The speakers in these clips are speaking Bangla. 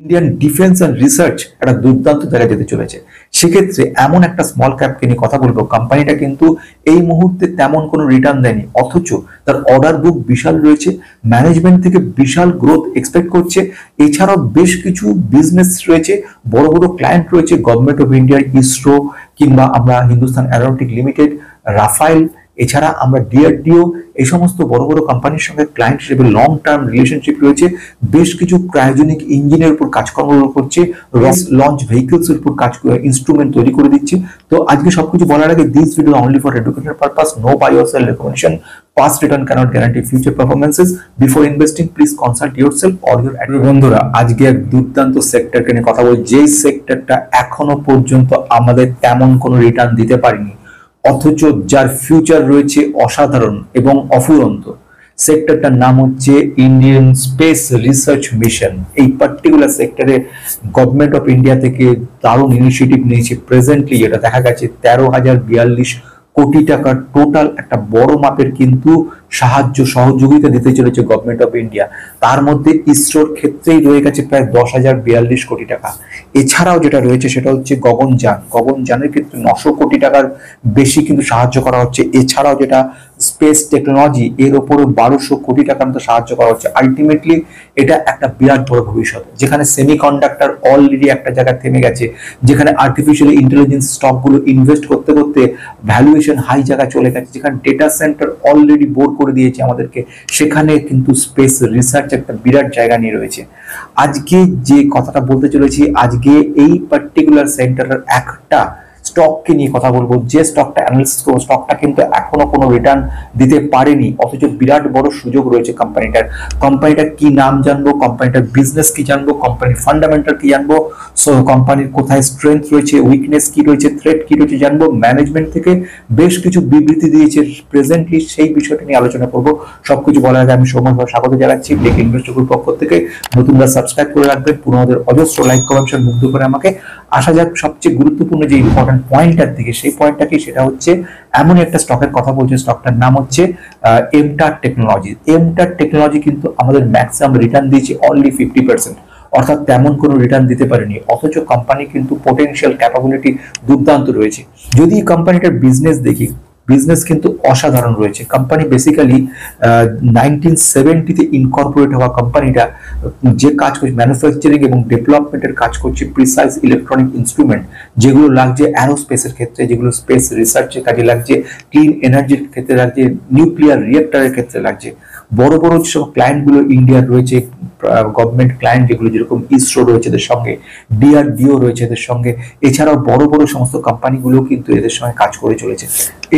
ইন্ডিয়ান ডিফেন্স অ্যান্ড রিসার্চ একটা দুর্দান্ত জায়গায় যেতে চলেছে। সেক্ষেত্রে এমন একটা স্মল ক্যাপকে নিয়ে কথা বলবো, কোম্পানিটা কিন্তু এই মুহূর্তে তেমন কোনো রিটার্ন দেয়নি, অথচ তার অর্ডার বুক বিশাল রয়েছে, ম্যানেজমেন্ট থেকে বিশাল গ্রোথ এক্সপেক্ট করছে। এছাড়াও বেশ কিছু বিজনেস রয়েছে, বড় বড় ক্লায়েন্ট রয়েছে, গভর্নমেন্ট অফ ইন্ডিয়ার ইসরো, কিংবা আমরা হিন্দুস্তান অ্যারোনটিক লিমিটেড, রাফাইল, এছাড়া আমরা ডিআরডিও, এই সমস্ত বড় বড় কোম্পানির সঙ্গে ক্লায়েন্ট হিসেবে লং টার্ম রিলেশনশিপ রয়েছে। বেশ কিছু ক্রায়োজেনিক ইঞ্জিনের উপর কাজকর্ম করছে, লঞ্চ ভেহিকলস এর উপর কাজ ইনস্ট্রুমেন্ট তৈরি করে দিচ্ছে। তো আজকে সবকিছু বলার আগে, this video only for educational purpose, no buy or sell recommendation, past return cannot guarantee future performances. Before investing, please consult yourself or your advisor. বন্ধুরা, আজকে এক দুর্দান্ত সেক্টরকে নিয়ে কথা বলছি, যেই সেক্টরটা এখনো পর্যন্ত আমাদের তেমন কোনো রিটার্ন দিতে পারেনি, অথচ যার ফিউচার রয়েছে অসাধারণ এবং অফুরন্ত। সেক্টরটার নাম হচ্ছে ইন্ডিয়ান স্পেস রিসার্চ মিশন। এই পার্টিকুলার সেক্টরে গভর্নমেন্ট অফ ইন্ডিয়া থেকে দারুণ ইনিশিয়েটিভ নিয়েছে। প্রেজেন্টলি এটা দেখা গেছে 13,042 কোটি টাকার টোটাল একটা বড় মাপের কিন্তু সাহায্য সহযোগিতা দিতে চলেছে গভর্নমেন্ট অফ ইন্ডিয়া। তার মধ্যে ইসরোর ক্ষেত্রেই রয়ে গেছে প্রায় 10,042 কোটি টাকা। এছাড়াও যেটা রয়েছে সেটা হচ্ছে গগনযানের ক্ষেত্রে 900 কোটি টাকার বেশি কিন্তু সাহায্য করা হচ্ছে। এছাড়াও যেটা স্পেস টেকনোলজি, এর উপরে 1200 কোটি টাকার মতো সাহায্য করা হচ্ছে। আলটিমেটলি এটা একটা বিরাট বড় ভবিষ্যৎ, যেখানে সেমিকন্ডাক্টর অলরেডি একটা জায়গায় থেমে গেছে, যেখানে আর্টিফিশিয়াল ইন্টেলিজেন্স স্টকগুলো ইনভেস্ট করতে করতে ভ্যালুয়েশন হাই জায়গায় চলে গেছে, যেখানে ডেটা সেন্টার অলরেডি বোর করে দিয়েছে আমাদেরকে, সেখানে কিন্তু স্পেস রিসার্চ একটা বিরাট জায়গা নিয়ে রয়েছে। আজকে যে কথাটা বলতে চলেছি, আজকে এই পার্টিকুলার সেন্টারের একটা স্টককে নিয়ে কথা বলবো, যে স্টকটা অ্যানালিসিস করবো, স্টকটা কিন্তু এখনো কোনো রিটার্ন দিতে পারেনি, অথচ বিরাট বড় সুযোগ রয়েছে কোম্পানিটার কি নাম জানবো, কোম্পানিটার বিজনেস কি জানবো, কোম্পানির ফান্ডামেন্টাল কি জানবো, কোম্পানির কোথায় স্ট্রেংথ রয়েছে, উইকনেস কি রয়েছে, থ্রেট কি রয়েছে জানবো। ম্যানেজমেন্ট থেকে বেশ কিছু বিবৃতি দিয়েছে প্রেজেন্টলি, সেই বিষয়টা নিয়ে আলোচনা করবো। সবকিছু বলার আগে আমি সৌম্যভাবে স্বাগত জানাচ্ছি ব্রেক ইনভেস্টর গ্রুপ পক্ষ থেকে। নতুনরা সাবস্ক্রাইব করে রাখবেন, পুরোনোদের অজস্র লাইক কমেন্ট মুগ্ধ করে আমাকে। আসা যাক সবচেয়ে গুরুত্বপূর্ণ যে ইম্পর্টেন্ট পয়েন্টটার দিকে, সেই পয়েন্টটা কি, সেটা হচ্ছে এমন একটা স্টকের কথা বলছে, স্টকটার নাম হচ্ছে এমটার টেকনোলজি। এমটার টেকনোলজি কিন্তু আমাদের ম্যাক্সিমাম রিটার্ন দিয়েছে অনলি 50%, অর্থাৎ তেমন কোনো রিটার্ন দিতে পারেনি, অথচ কোম্পানি কিন্তু পোটেনশিয়াল ক্যাপাবিলিটি দুর্দান্ত রয়েছে। যদি কোম্পানিটার বিজনেস দেখি, বিজনেস কিন্তু অসাধারণ রয়েছে। কোম্পানি বেসিক্যালি 1970-তে ইনকর্পোরেট হওয়া কোম্পানিটা, যে কাজ করছে ম্যানুফ্যাকচারিং এবং ডেভেলপমেন্টের কাজ করছে প্রিসাইজ ইলেকট্রনিক ইনস্ট্রুমেন্ট, যেগুলো লাগছে অ্যারোস্পেসের ক্ষেত্রে, যেগুলো স্পেস রিসার্চের কাজে লাগছে, ক্লিন এনার্জির ক্ষেত্রে লাগছে, নিউক্লিয়ার রিয়েক্টরের ক্ষেত্রে লাগছে। বড় বড় যেসব ক্লায়েন্টগুলো ইন্ডিয়ার রয়েছে, গভর্নমেন্ট ক্লায়েন্ট যেগুলো, যেরকম ইসরো রয়েছে এদের সঙ্গে, ডিআরডিও রয়েছে এদের সঙ্গে, এছাড়াও বড় বড় সমস্ত কোম্পানিগুলো কিন্তু এদের সঙ্গে কাজ করে চলেছে।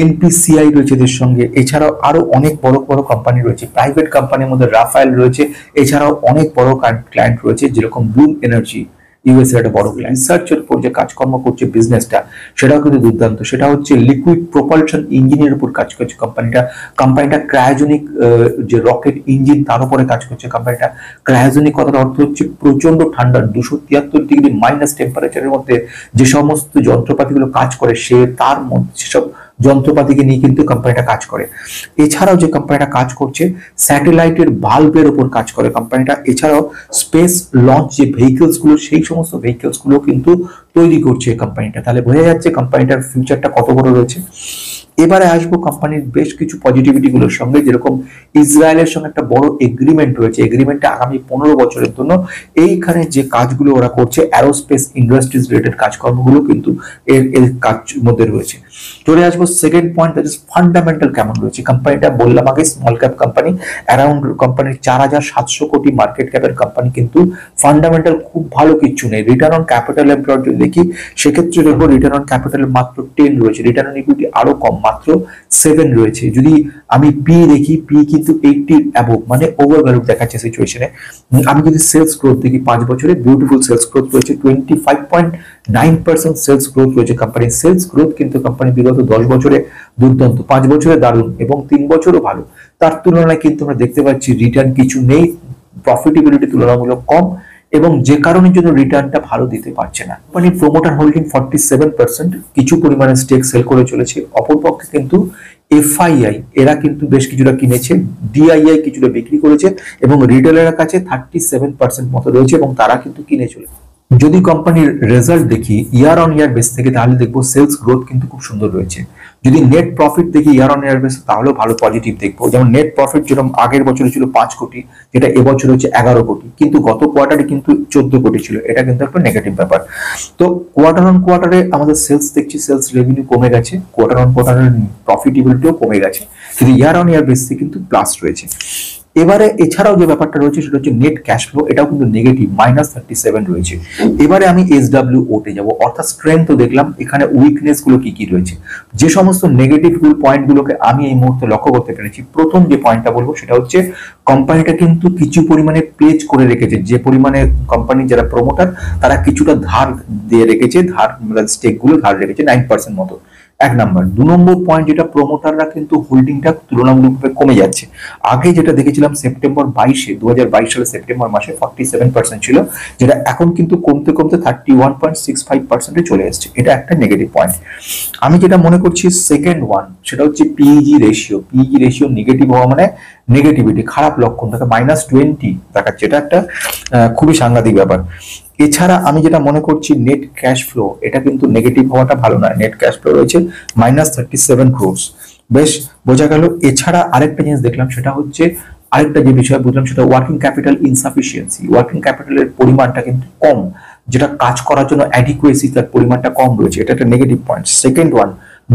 এনপিসিআই রয়েছে এদের সঙ্গে, এছাড়াও আরো অনেক বড় বড় কোম্পানি রয়েছে। প্রাইভেট কোম্পানির মধ্যে রাফায়েল রয়েছে, এছাড়াও অনেক বড় ক্লায়েন্ট রয়েছে, যেরকম ব্লুম এনার্জি, ইউএস এর একটা বড় ক্লায়েন্ট। রিসার্চের উপর যে কাজকর্ম করছে বিজনেসটা, সেটাও কিন্তু দুর্দান্ত। সেটা হচ্ছে লিকুইড প্রপালশন ইঞ্জিনের উপর কাজ করছে কোম্পানিটা ক্রায়োজেনিক যে রকেট ইঞ্জিন, তার উপরে কাজ করছে কোম্পানিটা। ক্রায়োজেনিক কথার অর্থ হচ্ছে প্রচন্ড ঠান্ডা, 273 ডিগ্রি মাইনাস টেম্পারেচারের মধ্যে যে সমস্ত যন্ত্রপাতিগুলো কাজ করে, তার মধ্যে সেসব যন্ত্রপাতিকে নিয়ে কিন্তু কোম্পানিটা কাজ করে। এছাড়াও যে কোম্পানিটা কাজ করছে, স্যাটেলাইটের ভালভের উপর কাজ করে কোম্পানিটা। এছাড়াও স্পেস লঞ্চ যে ভেহিকলস গুলো, সেই সমস্ত ভেহিকলস গুলো কিন্তু তৈরি করছে কোম্পানিটা। তাহলে বোঝা যাচ্ছে কোম্পানিটার ফিউচারটা কত বড় রয়েছে। এবারে আসবো কোম্পানির বেশ কিছু পজিটিভিটি গুলোর সঙ্গে, যেরকম ইসরায়েলের সঙ্গে একটা বড় এগ্রিমেন্ট রয়েছে। এগ্রিমেন্টটা আগামী 15 বছরের জন্য। এইখানে যে কাজগুলো ওরা করছে, অ্যারোস্পেস ইন্ডাস্ট্রিজ রিলেটেড কাজকর্মগুলো কিন্তু এর কাজ মধ্যে রয়েছে। চলে আসবো second point, that is fundamental কেমন রয়েছে কোম্পানিটা। বললাম আগে স্মল ক্যাপ কোম্পানি, অ্যারাউন্ড কোম্পানির 4,700 কোটি মার্কেট ক্যাপের কোম্পানি, কিন্তু ফান্ডামেন্টাল খুব ভালো কিছু নেই। রিটার্ন অন ক্যাপিটাল এমপ্লয়েড যদি দেখি, সেক্ষেত্রে দেখবো রিটার্ন অন ক্যাপিটাল মাত্র 10 রয়েছে, রিটার্ন অন ইকুইটি আরো কম, মাত্র 7 রয়েছে। যদি আমি পি দেখি, পি কিন্তু 80 অ্যাবভ, মানে ওভার ভ্যালু দেখাচ্ছে সিচুয়েশনে। আমি যদি সেলস গ্রোথ দেখি, 5 বছরে বিউটিফুল সেলস গ্রোথ রয়েছে, 25.9% সেলস গ্রোথ রয়েছে কোম্পানির। সেলস গ্রোথ কিন্তু কোম্পানি বিগত 10 বছরে দুর্দান্ত, 5 বছরে দারুণ, এবং 3 বছরও ভালো। তার তুলনায় কিন্তু আমরা দেখতে পাচ্ছি রিটার্ন কিছু নেই, প্রফিটেবিলিটি তুলনামূলক কম, এবং যে কারণের জন্য রিটার্নটা ভালো দিতে পারছে না। কোম্পানির প্রমোটার হোল্ডিং 47%, কিছু পরিমাণে স্টেক সেল করে চলেছে। অপরপক্ষে কিন্তু এফআইআই এরা কিন্তু বেশ কিছুটা কিনেছে, ডিআইআই কিছুটা বিক্রি করেছে এবং রিটেলারের কাছে 37% মতো রয়েছে এবং তারা কিন্তু কিনে চলেছে। যদি কোম্পানির রেজাল্ট দেখি ইয়ার অন ইয়ার বেস থেকে, তাহলে দেখবো সেলস গ্রোথ কিন্তু খুব সুন্দর রয়েছে। যদি নেট প্রফিট দেখি ইয়ার অন ইয়ার বেস, তাহলেও ভালো পজিটিভ দেখবো। যেমন নেট প্রফিট যেরকম আগের বছরে ছিল 5 কোটি, যেটা এবছর হচ্ছে 11 কোটি, কিন্তু গত কোয়ার্টারে কিন্তু 14 কোটি ছিল, এটা কিন্তু একটা নেগেটিভ ব্যাপার। তো কোয়ার্টার অন কোয়ার্টারে আমাদের সেলস দেখছি, সেলস রেভিনিউ কমে গেছে, কোয়ার্টার অন কোয়ার্টারের প্রফিটেবিলিটিও কমে গেছে, কিন্তু ইয়ার অন ইয়ার বেসে কিন্তু প্লাস রয়েছে। এবারে এছাড়াও যে ব্যাপারটা রয়েছে সেটা হচ্ছে নেট ক্যাশ ফ্লো, এটাও কিন্তু নেগেটিভ -37 রয়েছে। এবারে আমি SWO তে যাব, অর্থাৎ স্ট্রেংথ দেখলাম, এখানে উইকনেস গুলো কি কি রয়েছে, যে সমস্ত নেগেটিভ পয়েন্ট গুলোকে আমি এই মুহূর্তে লক্ষ্য করতে পেরেছি। প্রথম যে পয়েন্টটা বলবো সেটা হচ্ছে কোম্পানিটা কিন্তু কিছু পরিমাণে প্লেজ করে রেখেছে, যে পরিমাণে কোম্পানির যারা প্রমোটার তারা কিছুটা ধার দিয়ে রেখেছে, ধার স্টেক গুলো ধার রেখেছে 9% মতো, এক নাম্বার। 2 নম্বর পয়েন্ট যেটা, প্রমোটাররা কিন্তু হোল্ডিংটা তুলনামূলকভাবে কমে যাচ্ছে। আগে যেটা দেখেছিলাম সেপ্টেম্বর 22-এ 2022 সালের সেপ্টেম্বর মাসে 47% ছিল, যেটা এখন কিন্তু কমতে কমতে 31.65%-এ চলে এসেছে, এটা একটা নেগেটিভ পয়েন্ট। আমি যেটা মনে করছি সেকেন্ড ওয়ান, সেটা হচ্ছে পিইজি রেশিও নেগেটিভ হওয়া মানে নেগেটিভিটি, খারাপ লক্ষণ, তাকে -20 দেখাচ্ছে, এটা একটা খুবই সাংঘাতিক ব্যাপার। এছাড়া আমি যেটা মনে করছি নেট ক্যাশ ফ্লো, এটা কিন্তু নেগেটিভ হওয়াটা ভালো নয়, নেট ক্যাশ ফ্লো রয়েছে -37 ক্রোর্স, বেশ বোঝা গেল। এছাড়া আরেকটা জিনিস দেখলাম, সেটা হচ্ছে আরেকটা যে বিষয় বুঝলাম সেটা ওয়ার্কিং ক্যাপিটাল ইনসাফিসিয়েন্সি, ওয়ার্কিং ক্যাপিটালের পরিমাণটা কিন্তু কম, যেটা কাজ করার জন্য অ্যাডিকুয়েসি তার পরিমাণটা কম রয়েছে, এটা একটা negative point. Second one,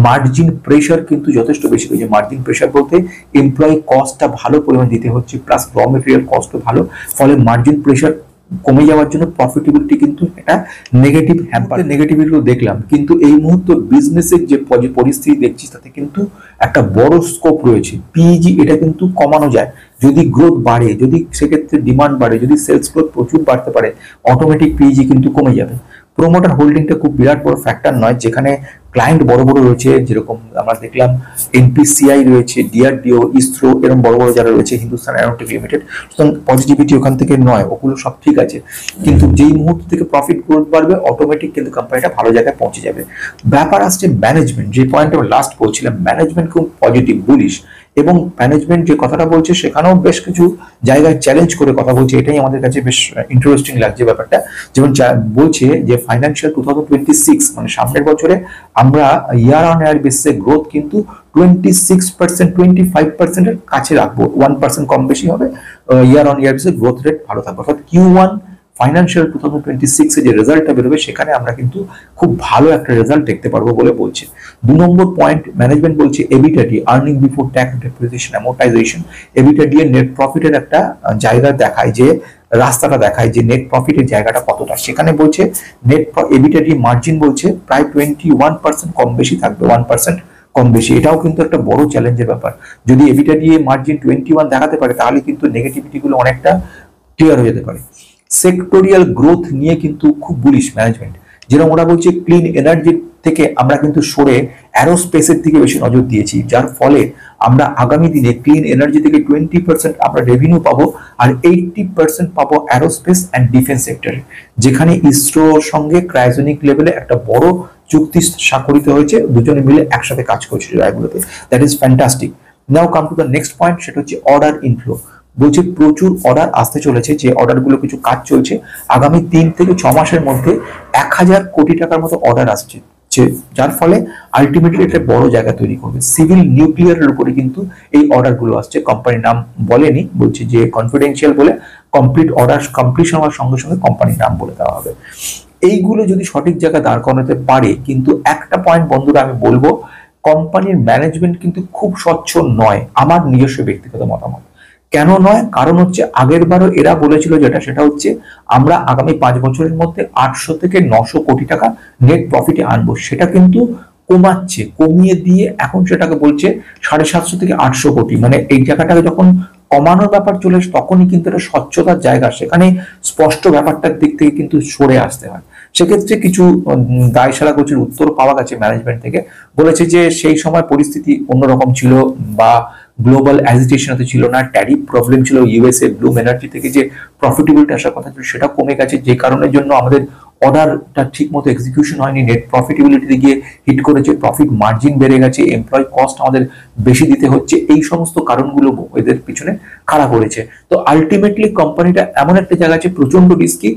margin pressure কিন্তু যথেষ্ট বেশি রয়েছে। মার্জিন প্রেশার বলতে এমপ্লয়ি কস্টটা ভালো পরিমাণ দিতে হচ্ছে, প্লাস র মেটেরিয়াল কস্টও ভালো, ফলে মার্জিন প্রেশার কমে যাওয়ার জন্য প্রফিটেবিলিটি কিন্তু এটা নেগেটিভ হ্যাম্পার, নেগেটিভিটি দেখলাম। কিন্তু এই মুহূর্তে বিজনেসের যে পরিস্থিতি দেখছি তাতে কিন্তু একটা বড় স্কোপ রয়েছে। পিইজি এটা কিন্তু কমানো যায় যদি গ্রোথ বাড়ে, যদি সেক্ষেত্রে ডিমান্ড বাড়ে, যদি সেলস গ্রোথ প্রচুর বাড়তে পারে, অটোমেটিক পিইজি কিন্তু কমে যাবে। প্রোমোটার হোল্ডিংটা খুব বিরাট বড় ফ্যাক্টর নয়, যেখানে ক্লায়েন্ট বড় বড় রয়েছে, যেরকম আমরা দেখলাম এনপিসিআই রয়েছে, ডিআরডিও, ইসরো, এরকম বড় বড় যারা রয়েছে, হিন্দুস্তান এরোনটিক লিমিটেড, সুতরাং পজিটিভিটি ওখান থেকে নয়, ওগুলো সব ঠিক আছে। কিন্তু যেই মুহূর্ত থেকে প্রফিট গ্রোথ বাড়বে, অটোমেটিক কিন্তু কোম্পানিটা ভালো জায়গায় পৌঁছে যাবে। ব্যাপার আসছে ম্যানেজমেন্ট, যে পয়েন্টে আমি লাস্ট বলছিলাম, ম্যানেজমেন্ট খুব পজিটিভ বুলিশ, এবং ম্যানেজমেন্ট যে কথাটা বলছে সেখানেও বেশ কিছু জায়গায় চ্যালেঞ্জ করে কথা বলছে, এটাই আমাদের কাছে বেশ ইন্টারেস্টিং লাগছে ব্যাপারটা। যেমন বলছে যে ফাইন্যান্সিয়াল 2026 মানে সামনের বছরে আমরা ইয়ার অন ইয়ার বেসিসে গ্রোথ কিন্তু 26%, 25% এর কাছে রাখবো, 1% কম বেশি হবে, ইয়ার অন ইয়ার বেসিসে গ্রোথ রেট ভালো থাকবে। অর্থাৎ Q1 ফাইন্যান্সিয়াল 2026 এ যে রেজাল্টটা বেরোবে সেখানে আমরা কিন্তু খুব ভালো একটা রেজাল্ট দেখতে পারবো বলে বলছে। 2 নম্বর পয়েন্ট, ম্যানেজমেন্ট বলছে এবিটাডি, earning before tax depreciation amortisation, এবিটাডি এর নেট প্রফিটের একটা জায়গা দেখায়, যে রাস্তাটা দেখায় যে নেট প্রফিটের জায়গাটা কতটা। সেখানে বলছে নেট এবিটাডি মার্জিন বলছে প্রায় 21% কম বেশি থাকবে, 1% কম বেশি, এটাও কিন্তু একটা বড় চ্যালেঞ্জের ব্যাপার। যদি এবিটাডি মার্জিন 21 দেখাতে পারে, তাহলে কিন্তু নেগেটিভিটি গুলো অনেকটা ক্লিয়ার হয়ে যেতে পারে। সেক্টোরিয়াল গ্রোথ নিয়ে কিন্তু খুব বুলিশ ম্যানেজমেন্ট, যেরকম ওরা বলছে ক্লিন এনার্জি থেকে আমরা কিন্তু সরে অ্যারোস্পেসের দিকে বেশি নজর দিয়েছি, যার ফলে আমরা আগামী দিনে ক্লিন এনার্জি থেকে 20% আমরা রেভিনিউ পাবো, আর 80% পাবো অ্যারোস্পেস অ্যান্ড ডিফেন্স সেক্টরে, যেখানে ইসরোর সঙ্গে ক্রায়োজেনিক লেভেলে একটা বড় চুক্তি স্বাক্ষরিত হয়েছে, দুজনে মিলে একসাথে কাজ করছে জায়গাগুলোতে, that is fantastic. Now come to the next point, সেটা হচ্ছে অর্ডার ইনফ্লো। বলছে প্রচুর অর্ডার আসতে চলেছে, যে অর্ডারগুলো কিছু কাজ চলছে, আগামী 3 থেকে 6 মাসের মধ্যে 1000 কোটি টাকার মতো অর্ডার আসছে, যার ফলে আলটিমেটলি একটা বড় জায়গা তৈরি করবে। সিভিল নিউক্লিয়ারের উপরে কিন্তু এই অর্ডারগুলো আসছে, কোম্পানির নাম বলেনি, বলছে যে কনফিডেন্সিয়াল বলে, কমপ্লিট অর্ডার কমপ্লিশন হওয়ার সঙ্গে সঙ্গে কোম্পানির নাম বলে দেওয়া হবে। এইগুলো যদি সঠিক জায়গায় দাঁড় করাতে পারে, কিন্তু একটা পয়েন্ট বন্ধুরা আমি বলবো, কোম্পানির ম্যানেজমেন্ট কিন্তু খুব স্বচ্ছ নয়, আমার নিজস্ব ব্যক্তিগত মতামত। কেন নয়? কারণ হচ্ছে আগের বারও এরা বলেছিল যেটা, সেটা হচ্ছে আমরা আগামী 5 বছরের মধ্যে 800 থেকে 900 কোটি টাকা নেট প্রফিটে আনবো, সেটা কিন্তু কমাচ্ছে, কমিয়ে দিয়ে এখন সেটাকে বলছে 750 থেকে 800 কোটি। মানে এই জায়গাটাকে যখন কমানোর ব্যাপার চলে আসে, তখনই কিন্তু এটা স্বচ্ছতার জায়গা, সেখানে স্পষ্ট ব্যাপারটার দিক থেকে কিন্তু সরে আসতে হয়। সেক্ষেত্রে কিছু দায়সারা গোছের উত্তর পাওয়া গেছে ম্যানেজমেন্ট থেকে, বলেছে যে সেই সময় পরিস্থিতি অন্যরকম ছিল, বা গ্লোবাল অ্যাজিটেশন হতে ছিল না, ট্যারিফ প্রবলেম ছিল, ইউএসএ ব্লুম এনার্জি থেকে যে প্রফিটেবিলিটি আসার কথা ছিল সেটা কমে গেছে, যে কারণের জন্য আমাদের অর্ডারটা ঠিক মতো এক্সিকিউশন হয়নি, নেট প্রফিটেবিলিটি গিয়ে হিট করেছে, প্রফিট মার্জিন বেড়ে গেছে, এমপ্লয় কস্ট আমাদের বেশি দিতে হচ্ছে, এই সমস্ত কারণগুলো এদের পিছনে খাড়া করেছে। তো আলটিমেটলি কোম্পানিটা এমন একটা জায়গা আছে প্রচন্ড রিস্কি,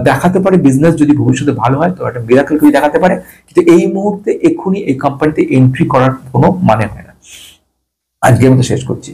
দেখাতে পারে বিজনেস যদি ভবিষ্যতে ভালো হয় তো একটা মিরাকল করে দেখাতে পারে, কিন্তু এই মুহূর্তে এক্ষুনি এই কোম্পানিতে এন্ট্রি করার কোনো মানে হয় না। আজকের মতো শেষ করছি।